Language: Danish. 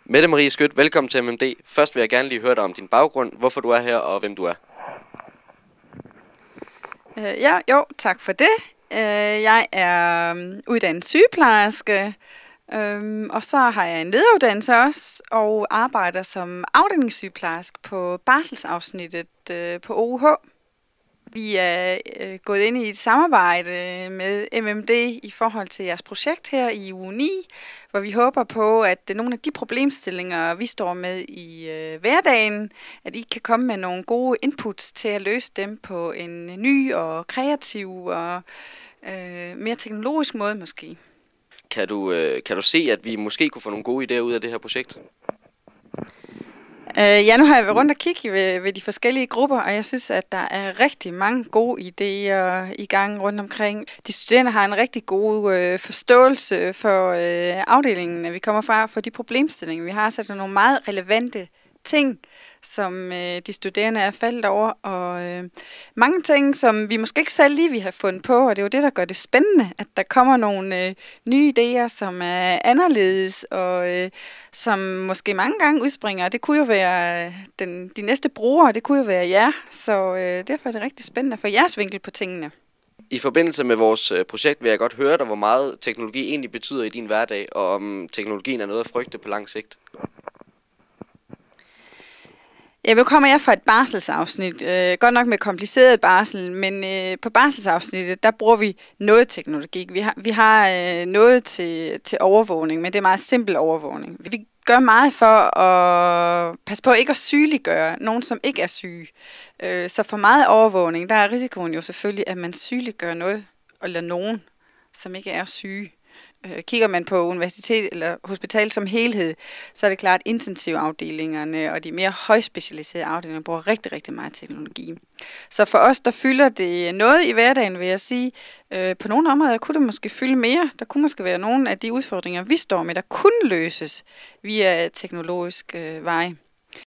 Mette Marie Skødt, velkommen til MMD. Først vil jeg gerne lige høre dig om din baggrund, hvorfor du er her og hvem du er. Tak for det. Jeg er uddannet sygeplejerske, og så har jeg en lederuddannelse også, og arbejder som afdelingssygeplejerske på barselsafsnittet på OUH. Vi er gået ind i et samarbejde med MMD i forhold til jeres projekt her i uge 9, hvor vi håber på, at nogle af de problemstillinger, vi står med i hverdagen, at I kan komme med nogle gode inputs til at løse dem på en ny og kreativ og mere teknologisk måde måske. Kan du se, at vi måske kunne få nogle gode idéer ud af det her projekt? Nu har jeg været rundt og kigge ved de forskellige grupper, og jeg synes, at der er rigtig mange gode idéer i gang rundt omkring. De studerende har en rigtig god forståelse for afdelingen, vi kommer fra, for de problemstillinger, vi har. Så der er nogle meget relevante ting, som de studerende er faldet over, og mange ting, som vi måske ikke selv lige vil have fundet på, og det er jo det, der gør det spændende, at der kommer nogle nye idéer, som er anderledes, og som måske mange gange udspringer. Det kunne jo være de næste brugere, det kunne jo være jer, så derfor er det rigtig spændende for jeres vinkel på tingene. I forbindelse med vores projekt vil jeg godt høre dig, hvor meget teknologi egentlig betyder i din hverdag, og om teknologien er noget at frygte på lang sigt. Ja, nu kommer jeg fra et barselsafsnit. Godt nok med kompliceret barsel, men på barselsafsnittet, der bruger vi noget teknologi. Vi har noget til overvågning, men det er meget simpel overvågning. Vi gør meget for at passe på ikke at sygeliggøre nogen, som ikke er syge. Så for meget overvågning, der er risikoen jo selvfølgelig, at man sygeliggør noget eller nogen, som ikke er syge. Kigger man på universitet eller hospital som helhed, så er det klart, at intensivafdelingerne og de mere højspecialiserede afdelinger bruger rigtig, rigtig meget teknologi. Så for os, der fylder det noget i hverdagen, vil jeg sige. På nogle områder kunne det måske fylde mere. Der kunne måske være nogle af de udfordringer, vi står med, der kunne løses via teknologisk vej.